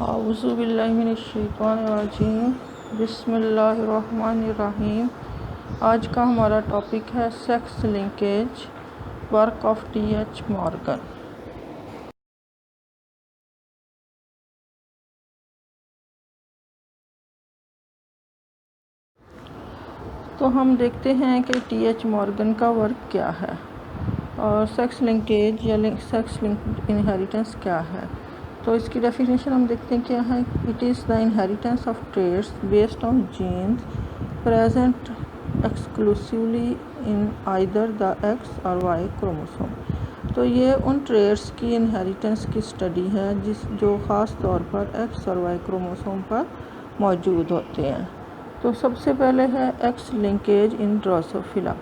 औज़ुबिल्लाहिमिनश्शैतानिर्रजीम बिस्मिल्लाहिर्रहमानिर्रहीम। आज का हमारा टॉपिक है sex linkage, work of TH. Morgan. तो हम देखते हैं कि टी.एच. मॉर्गन का वर्क क्या है और सेक्स लिंकेज या सेक्स लिंक इनहेरिटेंस क्या है। तो इसकी डेफिनेशन हम देखते हैं क्या है। It is the inheritance of traits based on genes present exclusively in either the x और वाई क्रोमोसोम। तो ये उन ट्रेट्स की इनहेरिटेंस की स्टडी है जो ख़ास तौर पर एक्स और वाई क्रोमोसोम पर मौजूद होते हैं। तो सबसे पहले है x linkage in Drosophila.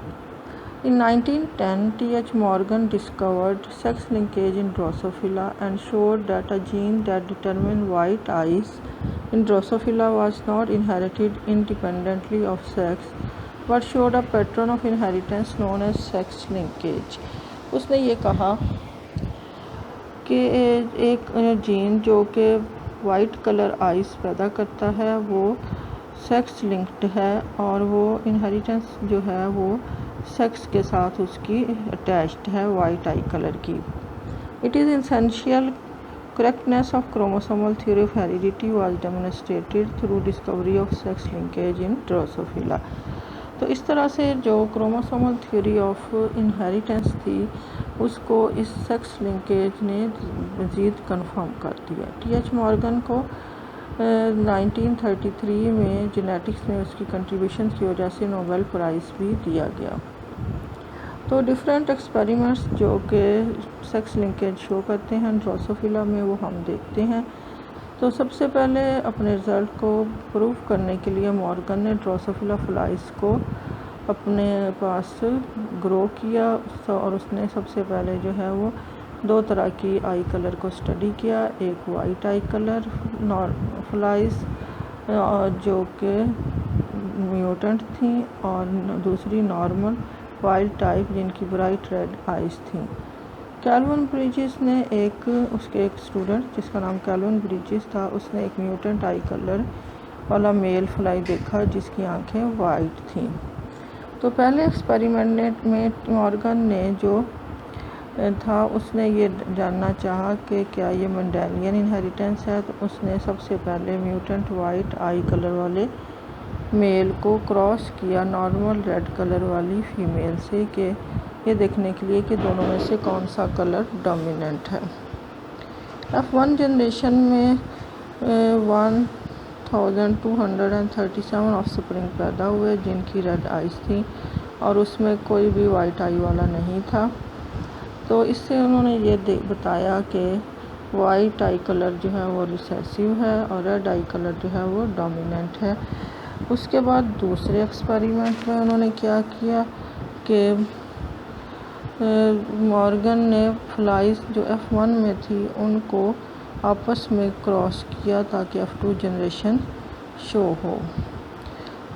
In 1910, T.H. Morgan discovered sex linkage in Drosophila and showed that a gene that determined white eyes in Drosophila was not inherited independently of sex, but showed a pattern of inheritance known as sex linkage. उसने ये कहा कि एक gene जो कि white colour eyes पैदा करता है वो सेक्स लिंक्ड है और वो इनहेरिटेंस जो है वो सेक्स के साथ उसकी अटैच्ड है वाइट आई कलर की। It is essential correctness of chromosomal theory of heredity was demonstrated through discovery of sex linkage in Drosophila. तो इस तरह से जो क्रोमोसोमल थ्योरी ऑफ इनहेरिटेंस थी उसको इस सेक्स लिंकेज ने मज़ीद कंफर्म कर दिया। टी.एच. मॉर्गन को 1933 में जेनेटिक्स में उसकी कंट्रीब्यूशन की वजह से नोबेल प्राइज़ भी दिया गया। तो डिफरेंट एक्सपेरिमेंट्स जो कि सेक्स लिंकेज शो करते हैं ड्रोसोफिला में वो हम देखते हैं। तो सबसे पहले अपने रिज़ल्ट को प्रूव करने के लिए मॉर्गन ने ड्रोसोफिला फ्लाइज को अपने पास ग्रो किया और उसने सबसे पहले जो है वो दो तरह की आई कलर को स्टडी किया। एक वाइट आई कलर फ्लाइज जो कि म्यूटेंट थी और दूसरी नॉर्मल वाइल्ड टाइप जिनकी ब्राइट रेड आइज थी। कैल्विन ब्रिजेस ने उसके एक स्टूडेंट जिसका नाम कैल्विन ब्रिजेस था, उसने एक म्यूटेंट आई कलर वाला मेल फ्लाई देखा जिसकी आंखें वाइट थीं। तो पहले एक्सपेरिमेंट में मॉर्गन ने जो था उसने ये जानना चाहा कि क्या ये मेंडेलियन इनहेरिटेंस है। तो उसने सबसे पहले म्यूटेंट वाइट आई कलर वाले मेल को क्रॉस किया नॉर्मल रेड कलर वाली फीमेल से कि ये देखने के लिए कि दोनों में से कौन सा कलर डोमिनेंट है। F1 जनरेशन में 1237 ऑफस्प्रिंग पैदा हुए जिनकी रेड आइज थी और उसमें कोई भी वाइट आई वाला नहीं था। तो इससे उन्होंने ये बताया कि वाइट आई कलर जो है वो रिसेसिव है और रेड आई कलर जो है वो डोमिनेंट है। उसके बाद दूसरे एक्सपेरिमेंट में उन्होंने क्या किया कि मॉर्गन ने फ्लाइज जो F1 में थी उनको आपस में क्रॉस किया ताकि F2 जनरेशन शो हो।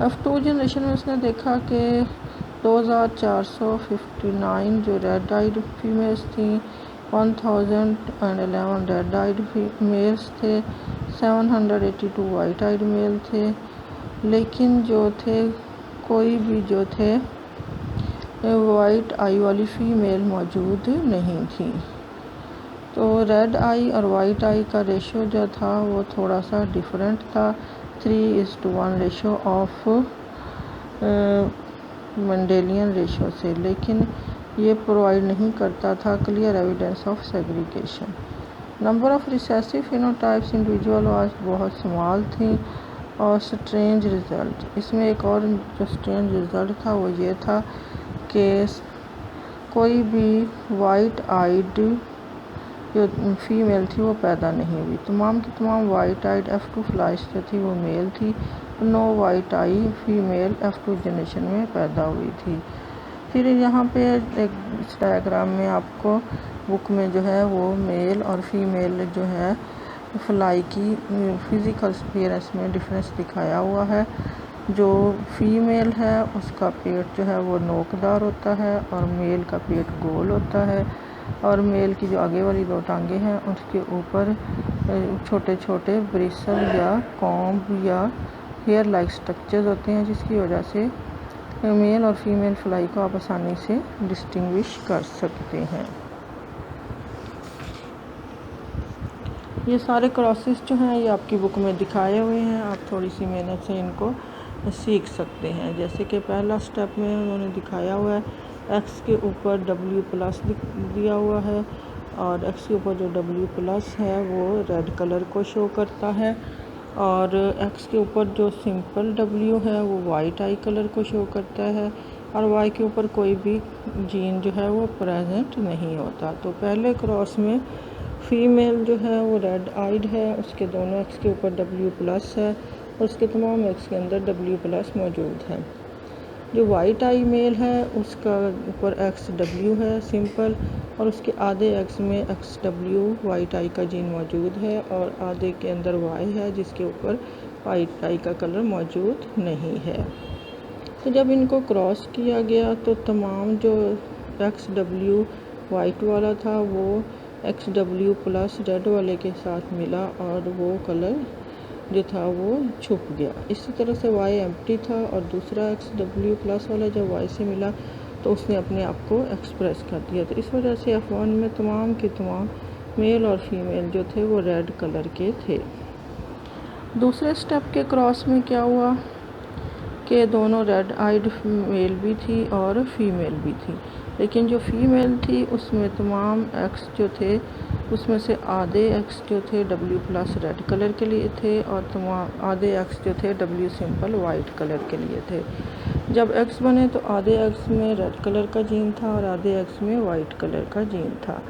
F2 जनरेशन में उसने देखा कि 2459 जो रेड आइड फीमेल्स थी, 1011 रेड आइड मेल्स थे, 782 वाइट आइड मेल थे, लेकिन जो थे कोई भी जो थे वाइट आई वाली फ़ीमेल मौजूद नहीं थी। तो रेड आई और वाइट आई का रेशो जो था वो थोड़ा सा डिफरेंट था, 3:1 रेशो ऑफ मेंडेलियन रेशो से, लेकिन ये प्रोवाइड नहीं करता था clear evidence of segregation. Number of recessive phenotypes individual was बहुत स्मॉल थी और स्ट्रेंज रिज़ल्ट। इसमें एक और जो स्ट्रेंज रिज़ल्ट था वो ये था कि कोई भी वाइट आइड जो फीमेल थी वो पैदा नहीं हुई। तमाम की तमाम वाइट आइड F2 फ्लाइज जो थी वो मेल थी, नो वाइट आई फीमेल F2 जनरेशन में पैदा हुई थी। फिर यहाँ पे एक डायग्राम में आपको बुक में जो है वो मेल और फीमेल जो है फ्लाई की फिज़िकल अपीयरेंस में डिफरेंस दिखाया हुआ है। जो फीमेल है उसका पेट जो है वो नोकदार होता है और मेल का पेट गोल होता है। और मेल की जो आगे वाली 2 टांगे हैं उसके ऊपर छोटे छोटे ब्रिसल या कॉम्ब या हेयर लाइक स्ट्रक्चर्स होते हैं, जिसकी वजह से मेल और फीमेल फ्लाई को आप आसानी से डिस्टिंग्विश कर सकते हैं। ये सारे क्रॉसेस जो हैं ये आपकी बुक में दिखाए हुए हैं, आप थोड़ी सी मेहनत से इनको सीख सकते हैं। जैसे कि पहला स्टेप में उन्होंने दिखाया हुआ है, एक्स के ऊपर W+ दिया हुआ है और एक्स के ऊपर जो W+ है वो रेड कलर को शो करता है, और एक्स के ऊपर जो सिंपल W है वो वाइट आई कलर को शो करता है, और वाई के ऊपर कोई भी जीन जो है वो प्रेजेंट नहीं होता। तो पहले क्रॉस में फीमेल जो है वो रेड आइड है, उसके दोनों एक्स के ऊपर W+ है और उसके तमाम एक्स के अंदर W+ मौजूद है। जो वाइट आई मेल है उसका ऊपर XW है सिंपल, और उसके आधे एक्स में XW वाइट आई का जीन मौजूद है, और आधे के अंदर वाई है जिसके ऊपर वाइट आई का कलर मौजूद नहीं है। तो जब इनको क्रॉस किया गया तो तमाम जो XW वाइट वाला था वो XW+ रेड वाले के साथ मिला और वो कलर जो था वो छुप गया। इसी तरह से Y एम्प्टी था और दूसरा XW+ वाला जब Y से मिला तो उसने अपने आप को एक्सप्रेस कर दिया। तो इस वजह से F1 में तमाम के तमाम मेल और फीमेल जो थे वो रेड कलर के थे। दूसरे स्टेप के क्रॉस में क्या हुआ कि दोनों रेड आइड मेल भी थी और फीमेल भी थी, लेकिन जो फीमेल थी उसमें तमाम एक्स जो थे उसमें से आधे एक्स जो थे W+ रेड कलर के लिए थे और तमाम आधे एक्स जो थे W सिंपल वाइट कलर के लिए थे। जब एक्स बने तो आधे एक्स में रेड कलर का जीन था और आधे एक्स में वाइट कलर का जीन था,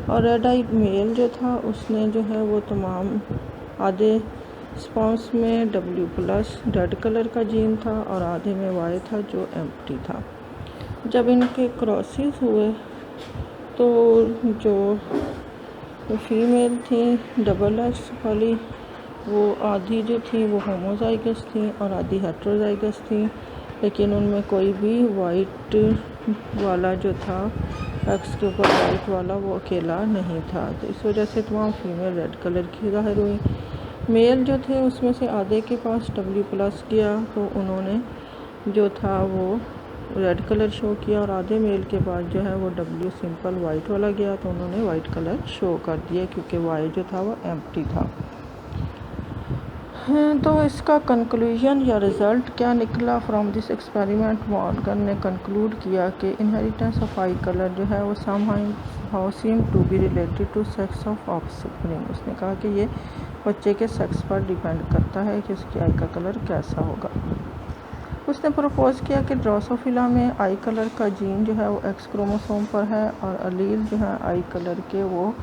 और रेड आई मेल जो था उसने जो है वो तमाम आधे स्पॉन्स में W+ रेड कलर का जीन था और आधे में वाई था जो एम्प्टी था। जब इनके क्रॉसेस हुए तो जो फीमेल थी XX वाली वो आधी जो थी वो होमोजाइगस थी और आधी हेट्रोजाइगस थी, लेकिन उनमें कोई भी वाइट वाला जो था एक्स के ऊपर वाइट वाला वो अकेला नहीं था। तो इस वजह से तमाम फीमेल रेड कलर की ज़ाहिर हुई। मेल जो थे उसमें से आधे के पास W+ किया तो उन्होंने जो था वो रेड कलर शो किया, और आधे मेल के बाद जो है वो W सिंपल वाइट वाला गया तो उन्होंने वाइट कलर शो कर दिया क्योंकि वाई जो था वो एम्प्टी था। तो इसका कंक्लूजन या रिज़ल्ट क्या निकला फ्रॉम दिस एक्सपेरिमेंट? मॉर्गन ने कंक्लूड किया कि इनहेरिटेंस ऑफ आई कलर जो है वो somehow seem to be related to sex of offspring. उसने कहा कि ये बच्चे के सेक्स पर डिपेंड करता है कि उसकी आई का कलर कैसा होगा। उसने प्रपोज़ किया कि ड्रोसोफिला में आई कलर का जीन जो है वो एक्स क्रोमोसोम पर है और अलील जो है आई कलर के वो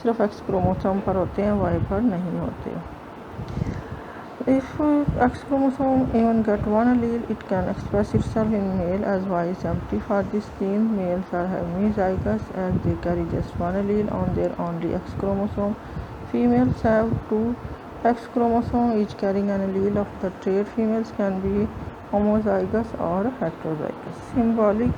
सिर्फ एक्स क्रोमोसोम पर होते हैं, वाई पर नहीं होते। If X chromosome even get one allele, it can express itself in male as Y is empty. For this gene, males are homozygous as they carry just one allele on their only X chromosome. Females have two X chromosomes, each carrying an allele of the trait. Females can be homozygous or heterozygous. Symbolic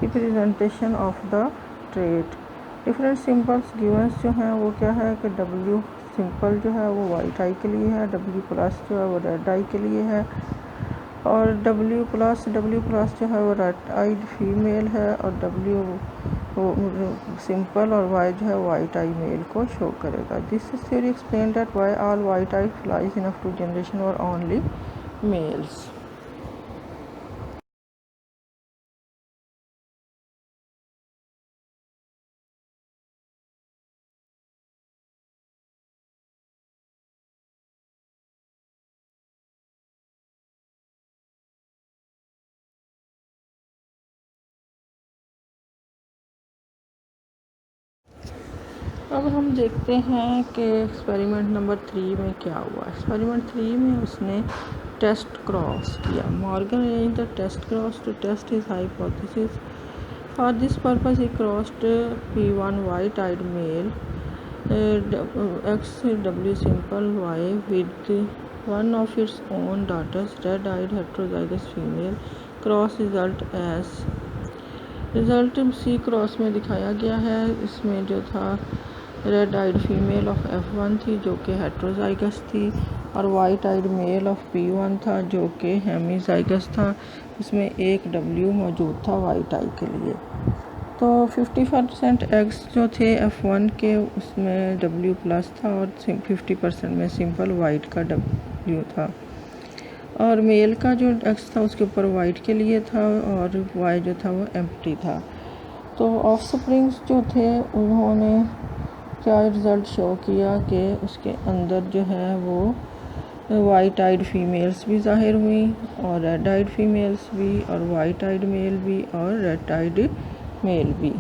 representation of the trait. Different symbols givens जो हैं वो क्या है कि W simple जो है वो white आई के लिए है, W+ जो है वो रेड आई के लिए है, और W+ जो है वो रेड आइड फीमेल है, और W सिंपल और Y जो है वाइट आई मेल को शो करेगा। This theory explain that why all white eye flies in up to generation और ओनली मेल्स। अब हम देखते हैं कि एक्सपेरिमेंट नंबर 3 में क्या हुआ। एक्सपेरिमेंट 3 में उसने टेस्ट क्रॉस किया। Morgan arranged the test cross to test his hypothesis. For this purpose he crossed P1 white eyed male XW simple Y with one of its own daughters red eyed heterozygous female. Cross result as result सी cross में दिखाया गया है। इसमें जो था red eyed female of F1 थी जो कि हेट्रोजाइगस थी, और white eyed male of P1 था जो कि हेमीजाइगस था। इसमें एक W मौजूद था वाइट आई के लिए। तो 50% एग्स जो थे F1 के उसमें W प्लस था और 50% में सिंपल वाइट का W था, और मेल का जो एक्स था उसके ऊपर वाइट के लिए था और वाई जो था वो एम्प्टी था। तो ऑफ स्प्रिंग्स जो थे उन्होंने क्या रिज़ल्ट शो किया कि उसके अंदर जो है वो वाइट आइड फीमेल्स भी ज़ाहिर हुई और रेड आइड फीमेल्स भी और वाइट आइड मेल भी और रेड आइड मेल भी।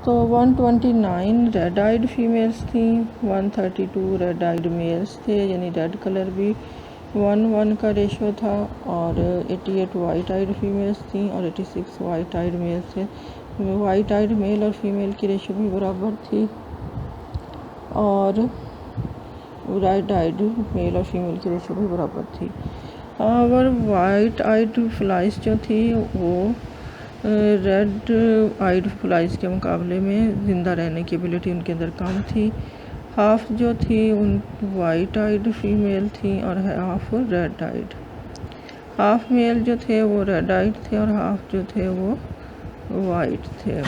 तो 129 रेड आइड फीमेल्स थी, 132 रेड आइड मेल्स थे, यानी रेड कलर भी 1:1 का रेशो था, और 88 वाइट आइड फीमेल्स थी और 86 वाइट आइड मेल्स थे। वाइट आइड मेल और फीमेल की रेशो भी बराबर थी, और रेड आइड मेल और फीमेल की रेशो भी बराबर थी। और वाइट आइड फ्लाइज जो थी वो रेड आइड फ्लाइज के मुकाबले में ज़िंदा रहने की एबिलिटी उनके अंदर कम थी। हाफ जो थी उन वाइट आइड फीमेल थी और half red eyed. Half male जो थे वो रेड आइड थे और हाफ जो थे वो वाइट थे।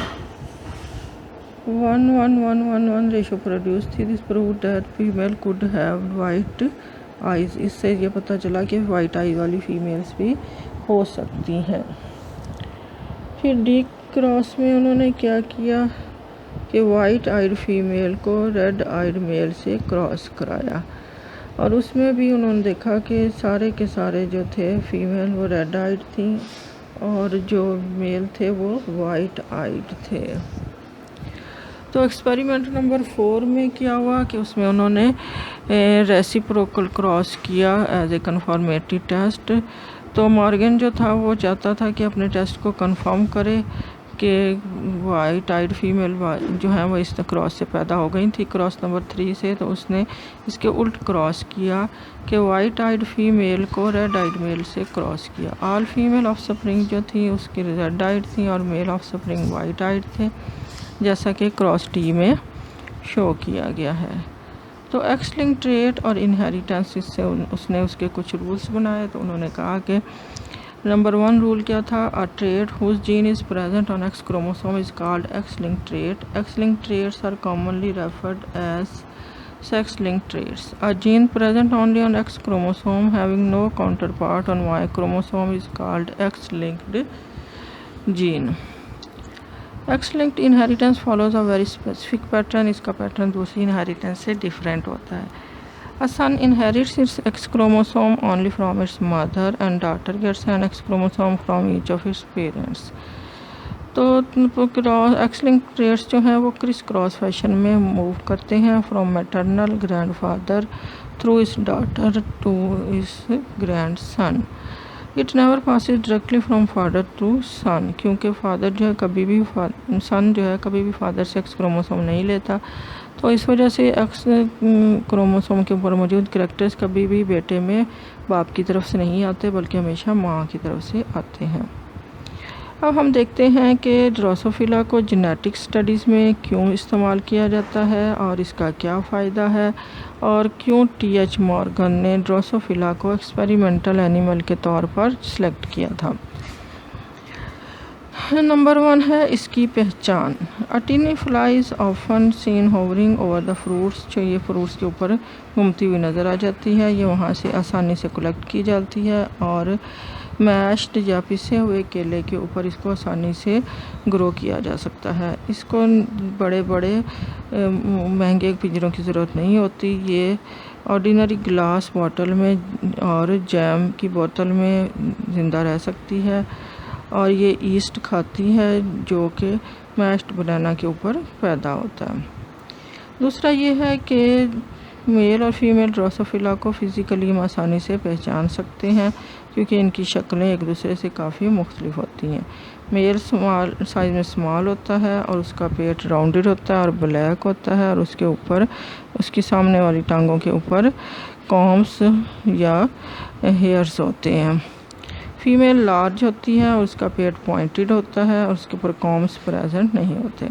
1:1:1:1 रेशो प्रोड्यूस थी। This proved that female could have white eyes. इससे ये पता चला कि वाइट आई वाली फीमेल्स भी हो सकती हैं। फिर डी क्रॉस में उन्होंने क्या किया कि वाइट आइड फीमेल को रेड आइड मेल से क्रॉस कराया, और उसमें भी उन्होंने देखा कि सारे के सारे जो थे फीमेल वो रेड आइड थी और जो मेल थे वो वाइट आइड थे। तो एक्सपेरिमेंट नंबर 4 में क्या हुआ कि उसमें उन्होंने रेसिप्रोकल क्रॉस किया एज ए कन्फर्मेटरी टेस्ट। तो मॉर्गन जो था वो चाहता था कि अपने टेस्ट को कंफर्म करे कि वाइट आइड फीमेल जो है वो इस क्रॉस से पैदा हो गई थी, क्रॉस नंबर 3 से। तो उसने इसके उल्ट क्रॉस किया कि वाइट आइड फीमेल को रेड आइड मेल से क्रॉस किया। ऑल फीमेल ऑफ स्प्रिंग जो थी उसकी रेड आइड थी और male offspring white eyed थे, जैसा कि क्रॉस टी में शो किया गया है। तो एक्स लिंक ट्रेट और इनहेरिटेंस, इससे उसने उसके कुछ रूल्स बनाए। तो उन्होंने कहा कि नंबर 1 रूल क्या था, a trait whose gene is present on X chromosome is called X link trait. X link traits are commonly referred as sex link traits. A gene present only on X chromosome having no counterpart on Y chromosome is called X linked gene. X linked inheritance follows a very specific pattern. इसका pattern दूसरी inheritance से different होता है। A son inherits its X chromosome only from its mother and daughter gets an X chromosome from each of its parents. तो X link traits जो हैं वो criss cross fashion में मूव करते हैं from maternal grandfather through his daughter to his grandson. It never passes directly from father to son, क्योंकि father जो है कभी भी सन जो है कभी भी फादर से एक्स क्रोमोसोम नहीं लेता। तो इस वजह से एक्स क्रोमोसोम के ऊपर मौजूद कैरेक्टर्स कभी भी बेटे में बाप की तरफ से नहीं आते, बल्कि हमेशा माँ की तरफ से आते हैं। अब हम देखते हैं कि ड्रोसोफिला को जेनेटिक स्टडीज़ में क्यों इस्तेमाल किया जाता है और इसका क्या फ़ायदा है, और क्यों टी.एच. मॉर्गन ने ड्रोसोफिला को एक्सपेरिमेंटल एनिमल के तौर पर सिलेक्ट किया था। नंबर 1 है इसकी पहचान। A tiny fly is often seen hovering over the fruits. जो ये फ्रूट्स के ऊपर घूमती हुई नज़र आ जाती है, ये वहाँ से आसानी से कलेक्ट की जाती है, और मैश्ड या पिसे हुए केले के ऊपर इसको आसानी से ग्रो किया जा सकता है। इसको बड़े बड़े महंगे पिंजरों की ज़रूरत नहीं होती। ये ऑर्डिनरी ग्लास बॉटल में और जैम की बोतल में ज़िंदा रह सकती है, और ये ईस्ट खाती है जो कि मैश्ड बनाना के ऊपर पैदा होता है। दूसरा ये है कि मेल और फीमेल ड्रोसोफिला को फिज़िकली हम आसानी से पहचान सकते हैं, क्योंकि इनकी शक्लें एक दूसरे से काफ़ी मुख्तलिफ होती हैं। मेल स्मॉल साइज़ में स्मॉल होता है और उसका पेट राउंडेड होता है और ब्लैक होता है, और उसके ऊपर उसकी सामने वाली टांगों के ऊपर कॉम्स या हेयर्स होते हैं। फीमेल लार्ज होती है और उसका पेट पॉइंटेड होता है और उसके ऊपर कॉम्स प्रेजेंट नहीं होते।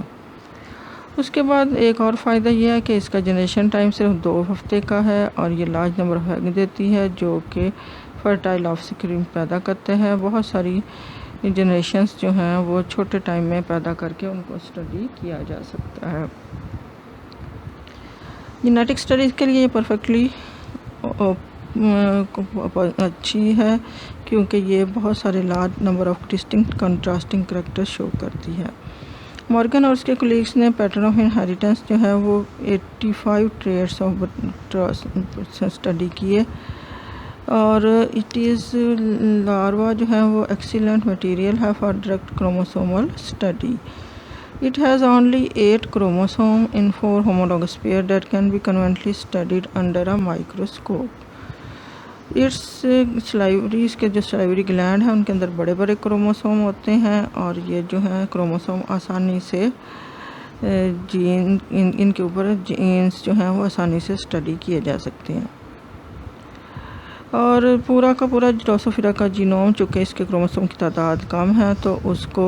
उसके बाद एक और फ़ायदा यह है कि इसका जनरेशन टाइम सिर्फ 2 हफ्ते का है और ये लार्ज नंबर ऑफ एग देती है जो कि फर्टाइल ऑफस्प्रिंग पैदा करते हैं। बहुत सारी जनरेशन्स जो हैं वो छोटे टाइम में पैदा करके उनको स्टडी किया जा सकता है। जेनेटिक स्टडीज़ के लिए ये परफेक्टली अच्छी है क्योंकि ये बहुत सारे large number of distinct contrasting characters show करती है। मॉर्गन और उसके कोलीग्स ने पैटर्न ऑफ इनहेरिटेंस जो है वो 85 ट्रेट्स ऑफ स्टडी किए और इट इज़ लार्वा जो है वो एक्सीलेंट मटेरियल है for direct chromosomal study. It has only 8 chromosomes in 4 homologous pairs that can be conveniently studied under a microscope. Its salivary, इसके जो salivary gland है उनके अंदर बड़े बड़े क्रोमोसोम होते हैं और ये जो है क्रोमोसोम आसानी से जीन इनके ऊपर जीन्स जो हैं वो आसानी से स्टडी किए जा सकते हैं। और पूरा का पूरा ड्रोसोफिला का जीनोम चूँकि इसके क्रोमोसोम की तादाद कम है तो उसको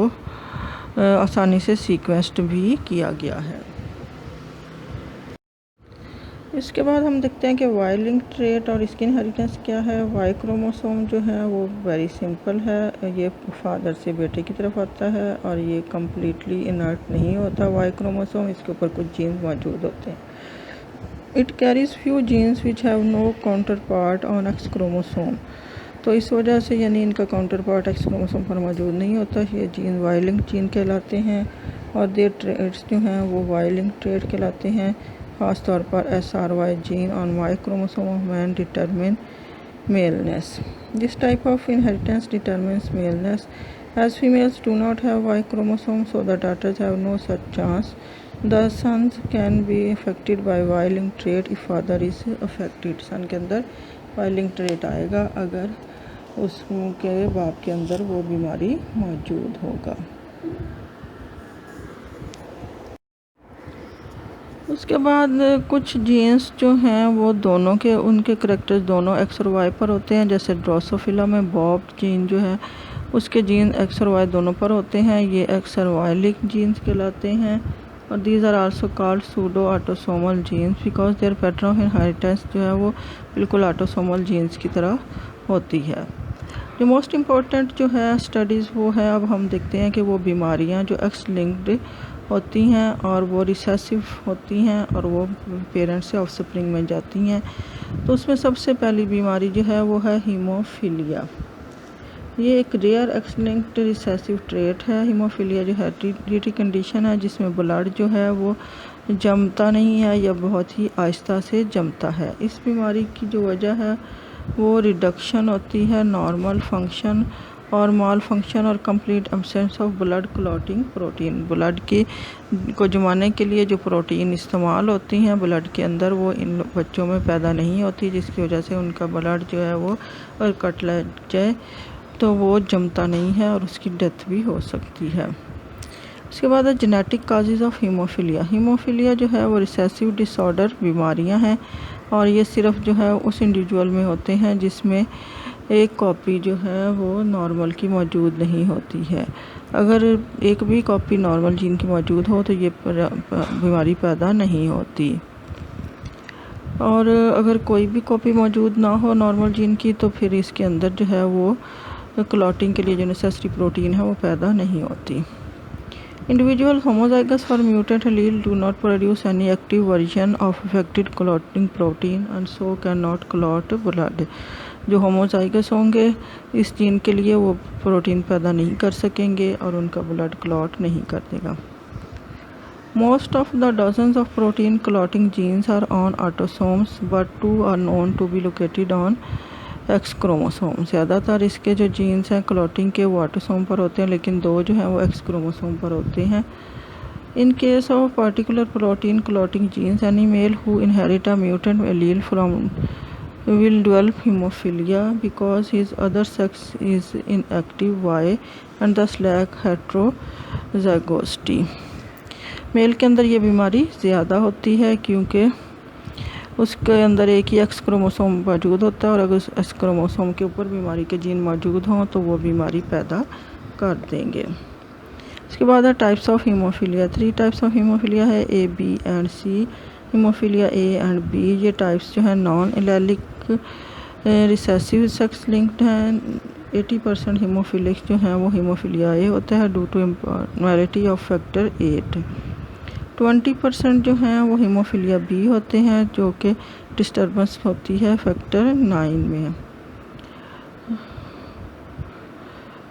आसानी से सीक्वेंस्ड भी किया गया है। इसके बाद हम देखते हैं कि वाई लिंक ट्रेट और इसकी इनहेरिटेंस क्या है। वाई क्रोमोसोम जो है वो वेरी सिंपल है, ये फादर से बेटे की तरफ आता है और ये कम्प्लीटली इनर्ट नहीं होता। वाई क्रोमोसोम इसके ऊपर कुछ जीन्स मौजूद होते हैं। It carries few genes which have no counter part on X chromosome, तो इस वजह से यानी इनका काउंटर पार्ट एक्स क्रोमोसोम पर मौजूद नहीं होता। ये जीन वाई लिंक जीन कहलाते हैं और देयर ट्रेट्स जो हैं वो वाई लिंक ट्रेट कहलाते हैं। ख़ास तौर पर SRY gene on Y chromosome of man determine maleness. This type of inheritance determines maleness as females do not have Y chromosome so the daughters have no such chance. The sons can be affected by Y linked trait if father is affected. Son के अंदर Y linked trait आएगा अगर उसके बाप के अंदर वो बीमारी मौजूद होगा। उसके बाद कुछ जीन्स जो हैं वो दोनों के उनके करैक्टर्स दोनों एक्स और वाई पर होते हैं। जैसे ड्रोसोफिला में बॉब जीन जो है उसके जीन एक्स और वाई दोनों पर होते हैं, ये एक्स और वाई लिंक जीन्स कहलाते हैं। और these are also called pseudo autosomal genes because their pattern of inheritance जो है वो बिल्कुल ऑटोसोमल जीन्स की तरह होती है। जो मोस्ट इम्पॉर्टेंट जो है स्टडीज़ वो है, अब हम देखते हैं कि वो बीमारियां जो एक्स लिंक्ड होती हैं और वो रिसेसिव होती हैं और वो पेरेंट्स से ऑफस्प्रिंग में जाती हैं। तो उसमें सबसे पहली बीमारी जो है वो है हीमोफीलिया। ये एक rare X linked recessive trait है। हीमोफीलिया जो हेरिडिटरी कंडीशन है जिसमें ब्लड जो है वो जमता नहीं है या बहुत ही आहिस्ता से जमता है। इस बीमारी की जो वजह है वो रिडक्शन होती है नॉर्मल फंक्शन और माल फंक्शन और complete absence of blood clotting protein. Blood की को जमाने के लिए जो प्रोटीन इस्तेमाल होती हैं ब्लड के अंदर वो इन बच्चों में पैदा नहीं होती, जिसकी वजह से उनका ब्लड जो है वो अगर कट लग जाए तो वो जमता नहीं है और उसकी डेथ भी हो सकती है। उसके बाद genetic causes of haemophilia. Haemophilia जो है वो रिसेसिव डिसऑर्डर बीमारियां हैं और ये सिर्फ जो है उस इंडिविजुअल में होते हैं जिसमें एक कॉपी जो है वो नॉर्मल की मौजूद नहीं होती है। अगर एक भी कॉपी नॉर्मल जीन की मौजूद हो तो ये बीमारी पैदा नहीं होती। और अगर कोई भी कॉपी मौजूद ना हो नॉर्मल जीन की तो फिर इसके अंदर जो है वो क्लॉटिंग के लिए जो नेसेसरी प्रोटीन है वो पैदा नहीं होती। Individual homozygous for mutant allele do not produce any active version of affected clotting protein and so cannot clot blood. जो होमोजाइगस होंगे इस जीन के लिए वो प्रोटीन पैदा नहीं कर सकेंगे और उनका ब्लड क्लॉट नहीं कर देगा। Most of the dozens of protein clotting genes are on autosomes but 2 are known to be located on x chromosome. ज़्यादातर इसके जो जीन्स हैं क्लॉटिंग के वो ऑटोसोम पर होते हैं लेकिन 2 जो हैं वो एक्स क्रोमोसोम पर होते हैं। In case of particular protein clotting genes any male who inherit a mutant allele from will develop hemophilia because his other sex is inactive Y and thus lack heterozygosity। Male के अंदर ये बीमारी ज़्यादा होती है क्योंकि उसके अंदर एक ही एक्स क्रोमोसोम मौजूद होता है और अगर उस एक्स क्रोमोसोम के ऊपर बीमारी के जीन मौजूद हों तो वो बीमारी पैदा कर देंगे। इसके बाद है types of haemophilia. 3 types of haemophilia है, A, B and C. Haemophilia A and B ये टाइप्स जो है non allelic recessive sex linked हैं। 80% हीमोफिलिक जो हैं वो हीमोफीलिया ए होता है ड्यू टू इम्पॉर्टैलिटी ऑफ फैक्टर 8। 20% जो हैं वो हीमोफीलिया बी होते हैं जो कि डिस्टर्बेंस होती है फैक्टर 9 में।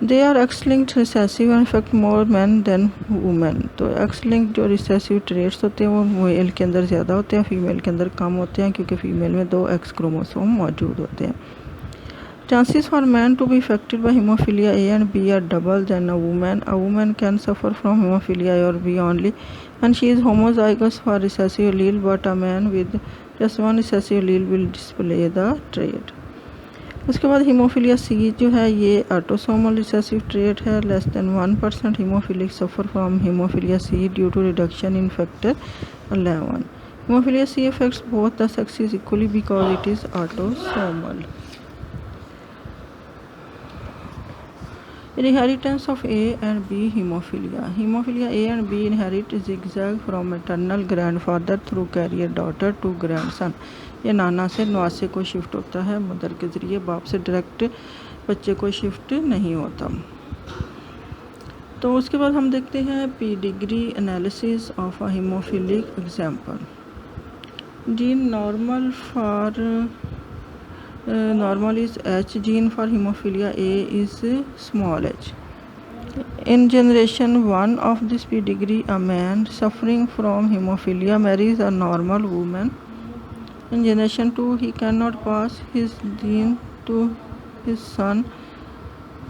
They are X linked recessive and effect more men than women. तो एक्स लिंक्ड जो रिसेसिव ट्रेट्स होते हैं वो मेल के अंदर ज़्यादा होते हैं, फीमेल के अंदर कम होते हैं क्योंकि फीमेल में 2 एक्स क्रोमोसोम मौजूद होते हैं। Chances for man to be affected by hemophilia A and B are double than a woman. A woman can suffer from hemophilia A or B only when she is homozygous for recessive allele, but a man with just one recessive allele will display the trait. उसके बाद haemophilia सी जो है ये autosomal recessive trait है। Less than 1% haemophilic suffer from haemophilia C due to reduction in factor 11। Haemophilia C affects both the sexes equally because it is autosomal. Inheritance of A and B hemophilia. Hemophilia A and B inherit zigzag from maternal grandfather through carrier daughter to grandson. ये नाना से नवासे को shift होता है, mother के ज़रिए, बाप से डायरेक्ट बच्चे को शिफ्ट नहीं होता। तो उसके बाद हम देखते हैं pedigree analysis of a haemophilic example. Gene normal for normal is H. Gene for hemophilia A is small h. In generation 1 of this pedigree, a man suffering from hemophilia marries a normal woman. In generation 2, he cannot pass his gene to his son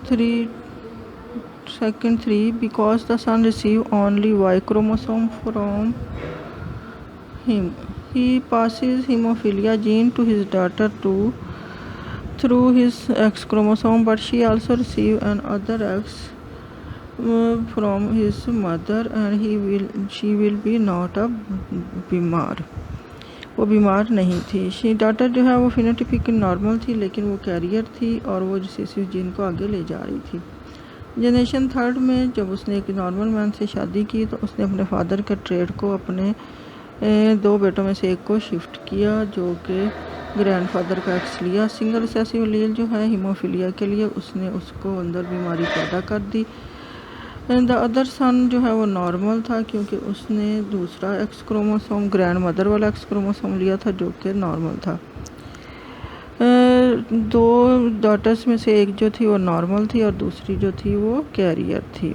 3 because the son receives only Y chromosome from him. He passes hemophilia gene to his daughter too through his X chromosome, but she also receives another X from his mother and she will be not a बीमार, वो बीमार नहीं थी। She daughter जो है वो phenotypic normal थी लेकिन वो कैरियर थी और वो रिसेसिव जीन को आगे ले जा रही थी। जनरेशन 3 में जब उसने एक नॉर्मल मैन से शादी की तो उसने अपने फादर के ट्रेड को अपने 2 बेटों में से एक को शिफ्ट किया जो कि ग्रैंडफादर का एक्स लिया। सिंगल रिसेसिव एलील जो है हीमोफीलिया के लिए उसने उसको अंदर बीमारी पैदा कर दी। द अदर सन जो है वो नॉर्मल था क्योंकि उसने दूसरा एक्स क्रोमोसोम ग्रैंड मदर वाला एक्स क्रोमोसोम लिया था जो कि नॉर्मल था। 2 डॉटर्स में से एक जो थी वो नॉर्मल थी और दूसरी जो थी वो कैरियर थी।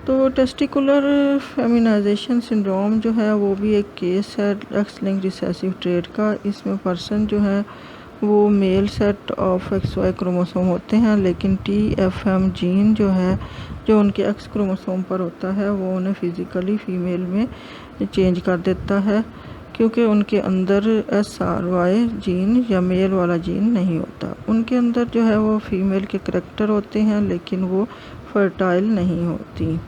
तो टेस्टिकुलर फेमिनाइजेशन सिंड्रोम जो है वो भी एक केस है एक्स लिंक रिसेसिव ट्रेट का। इसमें पर्सन जो है वो male set of XY chromosome होते हैं लेकिन TFM जीन जो है जो उनके एक्स क्रोमोसोम पर होता है वो उन्हें फिज़िकली फ़ीमेल में चेंज कर देता है क्योंकि उनके अंदर SRY जीन या मेल वाला जीन नहीं होता। उनके अंदर जो है वो फीमेल के करैक्टर होते हैं लेकिन वो फर्टाइल नहीं होती।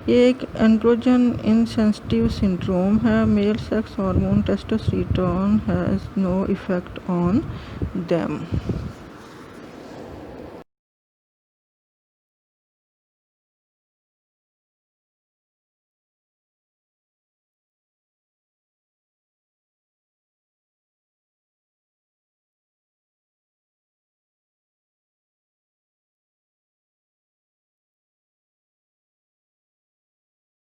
ये एक एंड्रोजन इनसेंसिटिव सिंड्रोम है। Male sex hormone testosterone has no effect on them.